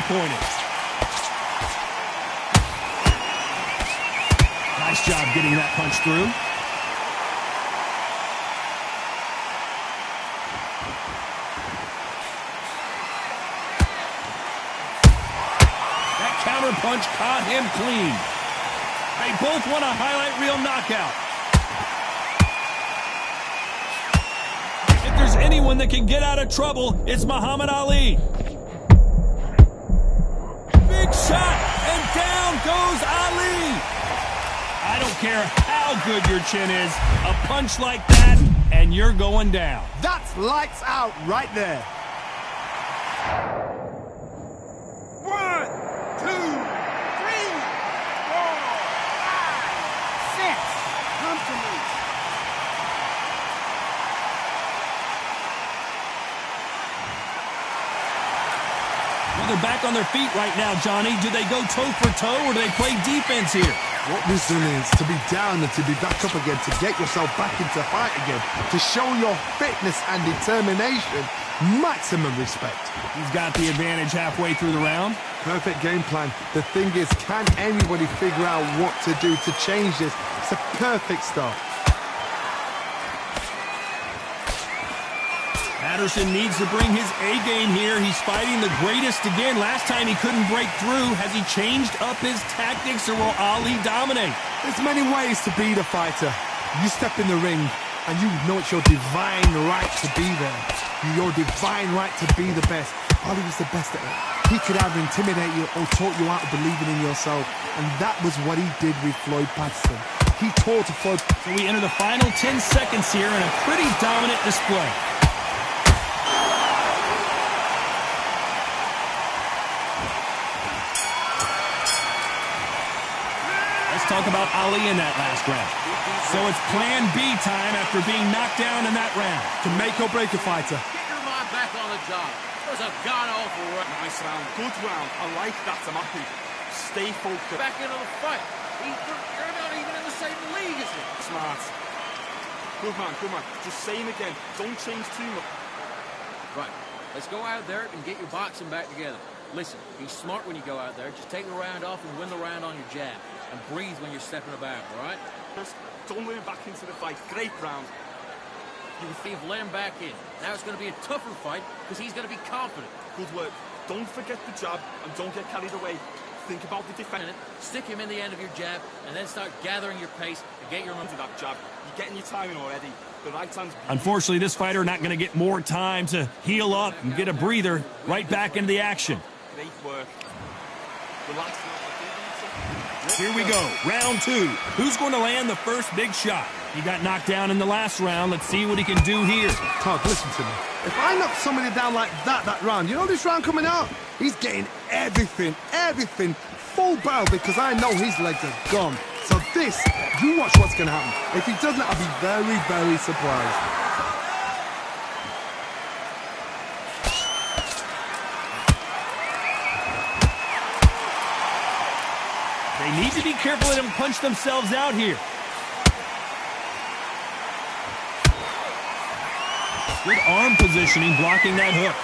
disappointed. Nice job getting that punch through. That counter punch caught him clean. They both want a highlight reel knockout. If there's anyone that can get out of trouble, it's Muhammad Ali. Big shot, and down goes Ali. I don't care how good your chin is, a punch like that, and you're going down. That's lights out right there. 1, 2, 3, 4, 5, 6. Come to me. Well, they're back on their feet right now, Johnny. Do they go toe for toe, or do they play defense here? What resilience to be down and to be back up again, to get yourself back into fight again, to show your fitness and determination. Maximum respect. He's got the advantage halfway through the round. Perfect game plan. The thing is, can anybody figure out what to do to change this? It's a perfect start. Patterson needs to bring his A-game here. He's fighting the greatest again. Last time he couldn't break through. Has he changed up his tactics, or will Ali dominate? There's many ways to be the fighter. You step in the ring, and you know it's your divine right to be there. Your divine right to be the best. Ali was the best at it. He could either intimidate you or talk you out of believing in yourself. And that was what he did with Floyd Patterson. He taught Floyd. So we enter the final 10 seconds here in a pretty dominant display. Let's talk about Ali in that last round. So it's plan B time after being knocked down in that round. To make or break a fighter. Get your mind back on the job. It was a god-awful round. Nice round. Good round. I like that. I'm happy. Stay focused. Back into the fight. You're not even in the same league as him. Smart. Good man, good man. Just saying again, don't change too much. Right. Let's go out there and get your boxing back together. Listen, be smart when you go out there. Just take the round off and win the round on your jab. And breathe when you're stepping about, all right? Just don't let him back into the fight. Great round. You've let him back in. Now it's going to be a tougher fight because he's going to be confident. Good work. Don't forget the jab and don't get carried away. Think about the defense. Stick him in the end of your jab and then start gathering your pace and get your to that jab. You're getting your timing already. The right hand's... Unfortunately, this fighter not going to get more time to heal up and get a breather. Right back into the action. Great work. Relax. Here we go, round 2. Who's going to land the first big shot? He got knocked down in the last round. Let's see what he can do here. Todd, listen to me. If I knock somebody down like that round, you know this round coming out? He's getting everything, full barrel, because I know his legs are gone. So this, you watch what's going to happen. If he doesn't, I'll be very, very surprised. They need to be careful they don't punch themselves out here. Good arm positioning, blocking that hook.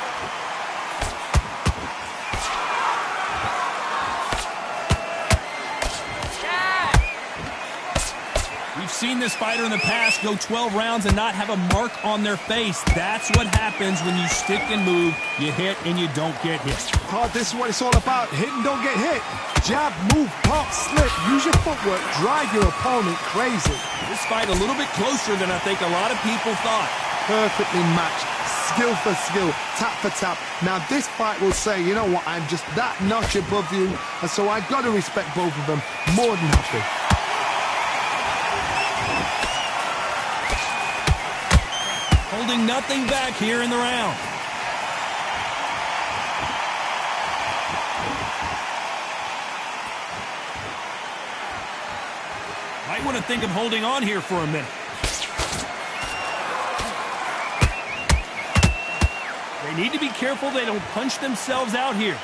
We've seen this fighter in the past go 12 rounds and not have a mark on their face. That's what happens when you stick and move. You hit and you don't get hit. Todd, this is what it's all about. Hit and don't get hit. Jab, move, pop, slip. Use your footwork. Drive your opponent crazy. This fight a little bit closer than I think a lot of people thought. Perfectly matched. Skill for skill. Tap for tap. Now this fight will say, you know what, I'm just that notch above you. And so I've got to respect both of them. More than happy. Holding nothing back here in the round. Might want to think of holding on here for a minute. They need to be careful they don't punch themselves out here.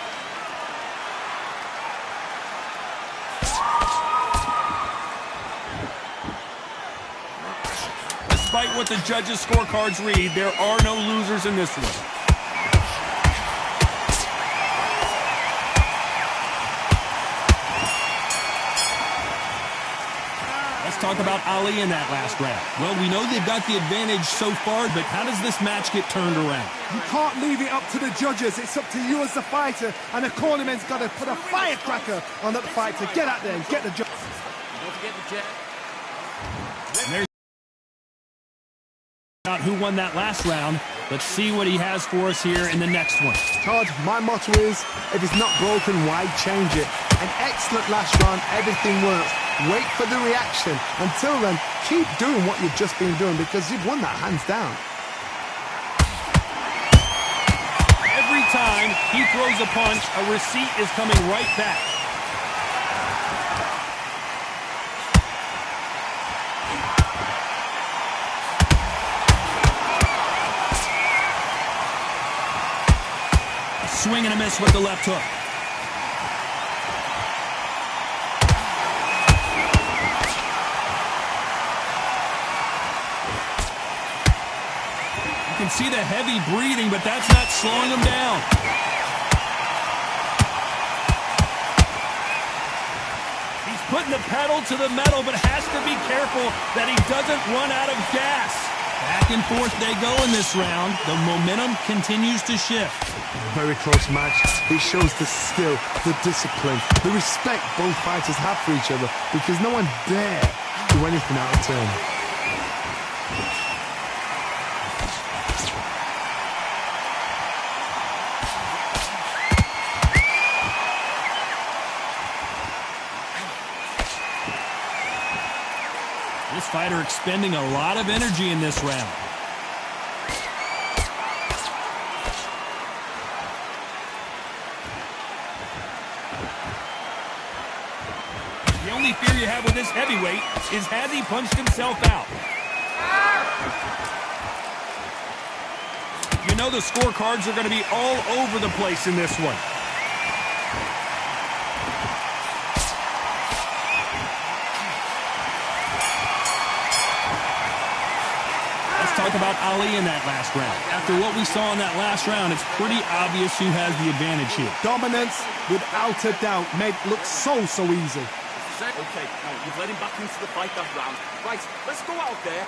Despite what the judges' scorecards read, there are no losers in this one. Let's talk about Ali in that last round. Well, we know they've got the advantage so far, but how does this match get turned around? You can't leave it up to the judges. It's up to you as the fighter, and the cornerman's got to put a firecracker on that fighter. Get out there and get the judge. Don't forget the jab. And there's out who won that last round. Let's see what he has for us here in the next one. Todd, my motto is, if it's not broken, why change it? An excellent last round, everything works. Wait for the reaction. Until then, keep doing what you've just been doing because you've won that hands down. Every time he throws a punch, a receipt is coming right back. Swing and a miss with the left hook. You can see the heavy breathing, but that's not slowing him down. He's putting the pedal to the metal, but has to be careful that he doesn't run out of gas. Back and forth they go in this round. The momentum continues to shift. Very close match. It shows the skill, the discipline, the respect both fighters have for each other because no one dare do anything out of turn. This fighter expending a lot of energy in this round. The only fear you have with this heavyweight is has he punched himself out? You know the scorecards are going to be all over the place in this one. Talk about Ali in that last round. After what we saw in that last round, it's pretty obvious who has the advantage here. Dominance, without a doubt, made it look so easy. Okay, now you've let him back into the fight that round. Right, let's go out there.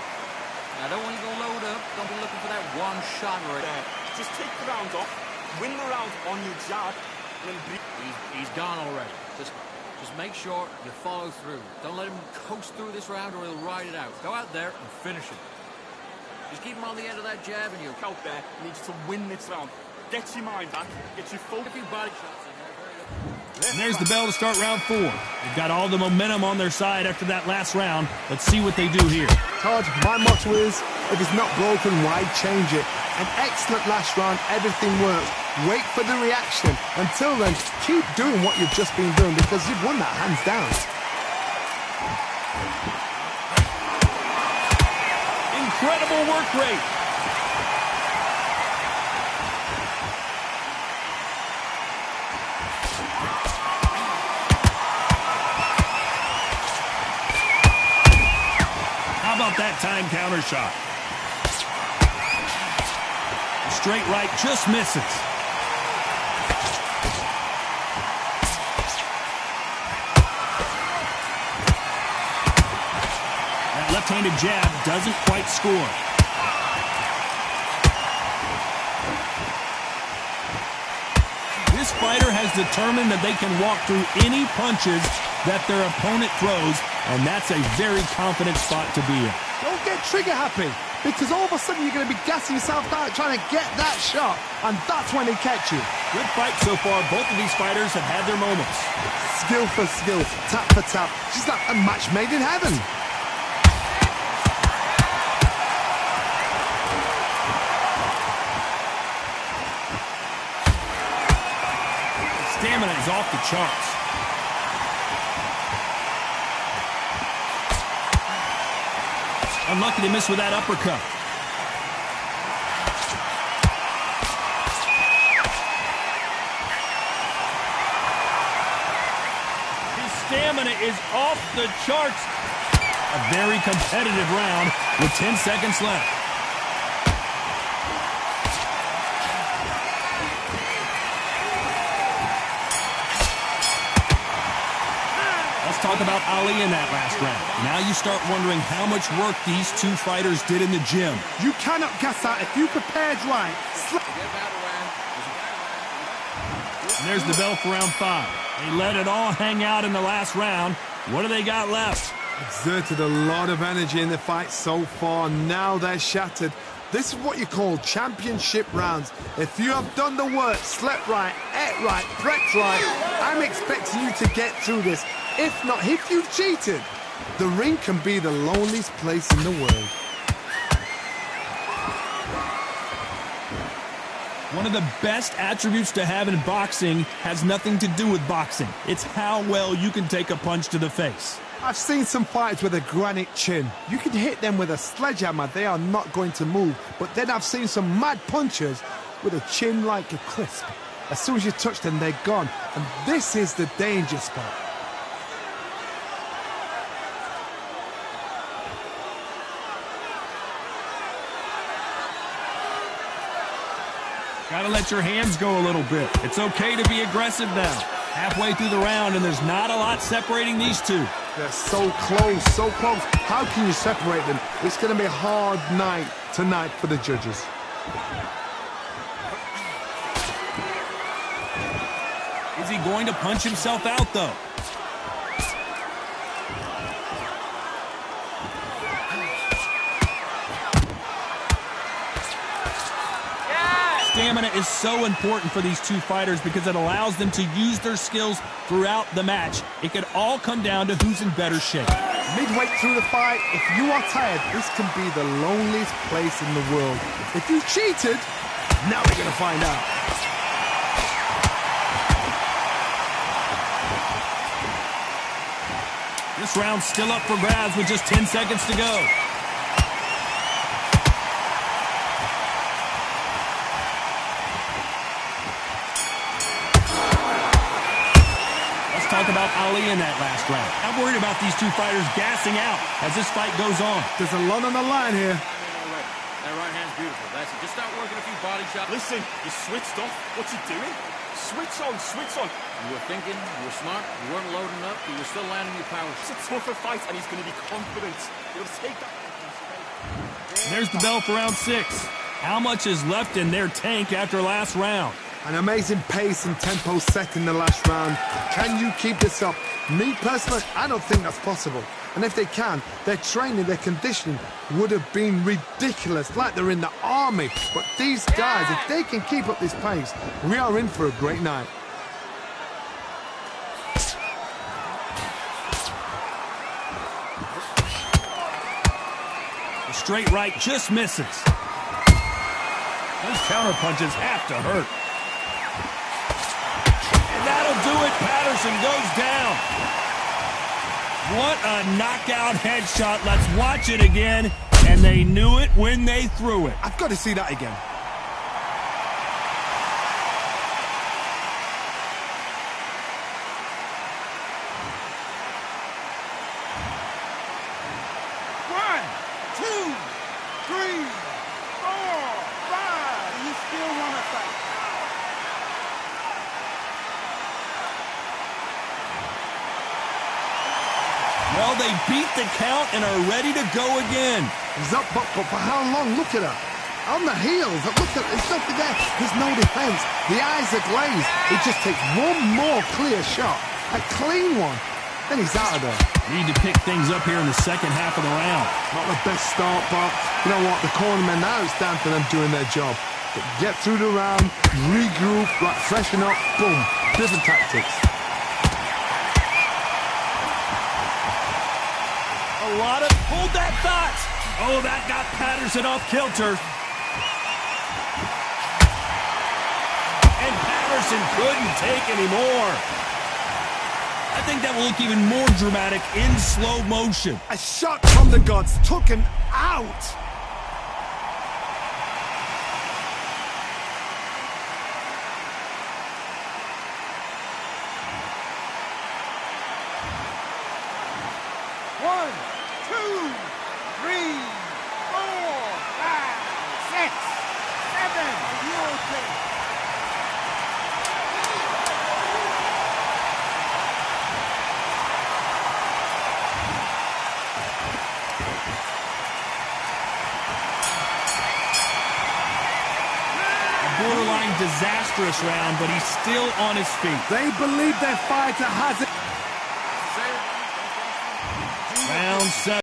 Now, don't want you to load up. Don't be looking for that one shot right There. Just take the round off, win the round on your jab, and then He's gone already. Just make sure you follow through. Don't let him coast through this round or he'll ride it out. Go out there and finish it. Just keep him on the end of that jab and you'll out there. Needs to win this round. Get your mind back. Get your get a focus. few body shots in there. Very good. And there's the bell to start round 4. They've got all the momentum on their side after that last round. Let's see what they do here. Todd, my motto is, if it's not broken, why change it? An excellent last round, everything works. Wait for the reaction. Until then, keep doing what you've just been doing because you've won that hands down. Incredible work rate. How about that time counter shot? The straight right just misses. Left-handed jab doesn't quite score. This fighter has determined that they can walk through any punches that their opponent throws, and that's a very confident spot to be in. Don't get trigger happy because all of a sudden you're going to be gassing yourself out trying to get that shot, and that's when they catch you. Good fight so far. Both of these fighters have had their moments. Skill for skill, tap for tap, just like a match made in heaven. Stamina is off the charts. Unlucky to miss with that uppercut. His stamina is off the charts. A very competitive round with 10 seconds left. Let's talk about Ali in that last round. Now you start wondering how much work these two fighters did in the gym. You cannot guess that if you prepared right. And there's the bell for round 5. They let it all hang out in the last round. What do they got left? Exerted a lot of energy in the fight so far. Now they're shattered. This is what you call championship rounds. If you have done the work, slept right, ate right, prepped right, I'm expecting you to get through this. If not, if you've cheated, the ring can be the loneliest place in the world. One of the best attributes to have in boxing has nothing to do with boxing. It's how well you can take a punch to the face. I've seen some fighters with a granite chin. You can hit them with a sledgehammer, they are not going to move. But then I've seen some mad punchers with a chin like a crisp. As soon as you touch them, they're gone. And this is the danger spot. Gotta let your hands go a little bit. It's okay to be aggressive now. Halfway through the round, and there's not a lot separating these two. They're so close, so close. How can you separate them? It's going to be a hard night tonight for the judges. Is he going to punch himself out, though? Stamina is so important for these two fighters because it allows them to use their skills throughout the match. It could all come down to who's in better shape. Midway through the fight, if you are tired, this can be the loneliest place in the world. If you cheated, now we're going to find out. This round's still up for grabs with just 10 seconds to go. Talk about Ali in that last round. I'm worried about these two fighters gassing out as this fight goes on. There's a lot on the line here. That right hand's beautiful. That's it. Just start working a few body shots. Listen, you switched off. What's he doing? Switch on, switch on. You were thinking, you were smart, you weren't loading up, you were still landing your power. It's a tougher fight, and he's going to be confident. He'll take that. There's the bell for round 6. How much is left in their tank after last round? An amazing pace and tempo set in the last round. Can you keep this up? Me personally, I don't think that's possible. And if they can, their training, their conditioning would have been ridiculous, like they're in the army. But these guys, if they can keep up this pace, we are in for a great night. The straight right just misses. Those counter punches have to hurt. That'll do it. Patterson goes down. What a knockout headshot. Let's watch it again. And they knew it when they threw it. I've got to see that again. One, two, three, four, five. You still want to fight? Well, they beat the count and are ready to go again. He's up, but for how long? Look at her. On the heels. Look at there's nothing there. There's no defense. The eyes are glazed. It just takes one more clear shot. A clean one. Then he's out of there. Need to pick things up here in the second half of the round. Not the best start, but you know what? The cornermen, now it's down to them doing their job. But get through the round, regroup, like freshen up, boom. Different tactics. A lot of... Hold that thought! Oh, that got Patterson off kilter. And Patterson couldn't take any more. I think that will look even more dramatic in slow motion. A shot from the gods took him out. One, two, three, four, five, six, seven. You okay? disastrous round, but he's still on his feet. They believe their fighter has it. Round 7.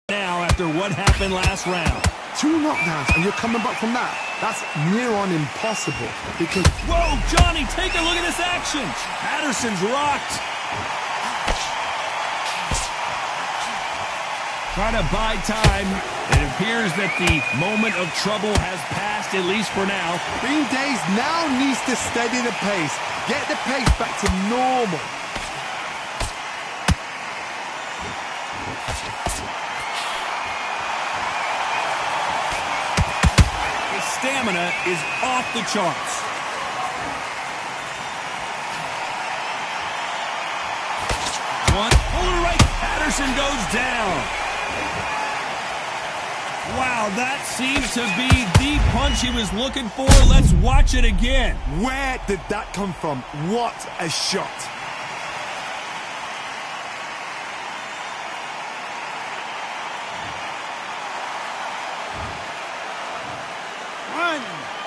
Now, after what happened last round. 2 knockdowns, and you're coming back from that. That's near on impossible because... Whoa, Johnny, take a look at this action. Patterson's rocked. Trying to buy time. It appears that the moment of trouble has passed, at least for now. Bean Days now needs to steady the pace. Get the pace back to normal. His stamina is off the charts. One, pull right. Patterson goes down. Wow, that seems to be the punch he was looking for. Let's watch it again. Where did that come from? What a shot. One,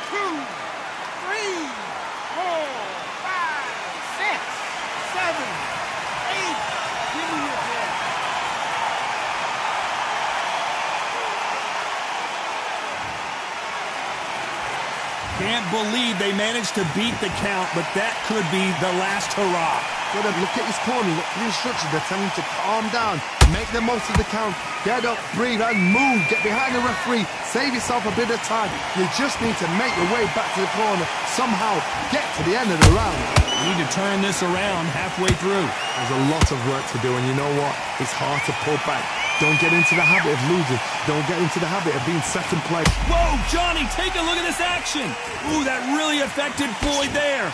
two, three, 4, 5, 6, 7, 8. Give me your head. Can't believe they managed to beat the count, but that could be the last hurrah. Gotta look at his corner, look for the instructions. They're telling him to calm down, make the most of the count, get up, breathe, and move. Get behind the referee, save yourself a bit of time. You just need to make your way back to the corner, somehow get to the end of the round. We need to turn this around halfway through. There's a lot of work to do, and you know what? It's hard to pull back. Don't get into the habit of losing. Don't get into the habit of being second place. Whoa, Johnny, take a look at this action. Ooh, that really affected Floyd there.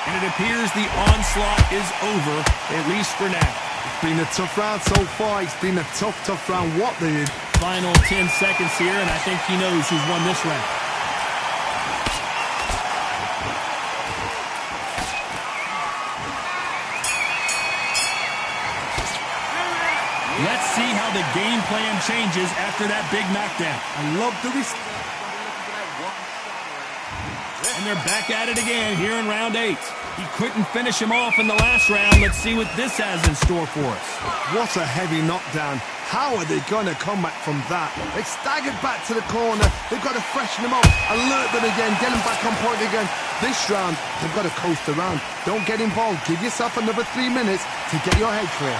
And it appears the onslaught is over, at least for now. It's been a tough round so far. It's been a tough round. What they did. Final 10 seconds here, and I think he knows who's won this round. Let's see how the game plan changes after that big knockdown. I love the risk. And they're back at it again here in round 8. He couldn't finish him off in the last round. Let's see what this has in store for us. What a heavy knockdown. How are they going to come back from that? They staggered back to the corner. They've got to freshen them up, alert them again, get them back on point again. This round, they've got to coast around. Don't get involved. Give yourself another 3 minutes to get your head clear.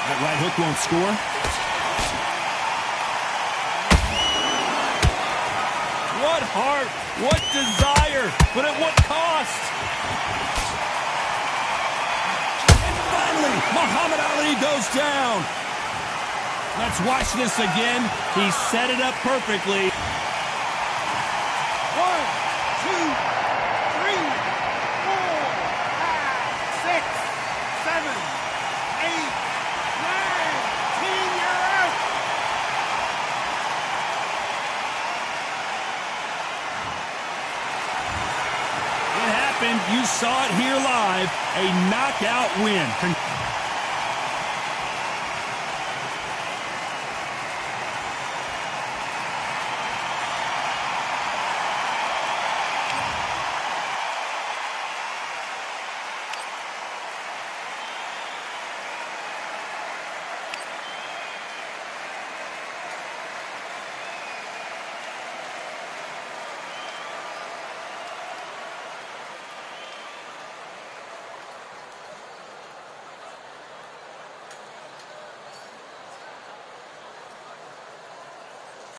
That right hook won't score. What heart, what desire, but at what cost? And finally, Muhammad Ali goes down. Let's watch this again. He set it up perfectly. 1, 2, 3, 4, 5, 6, 7, 8. You saw it here live, a knockout win.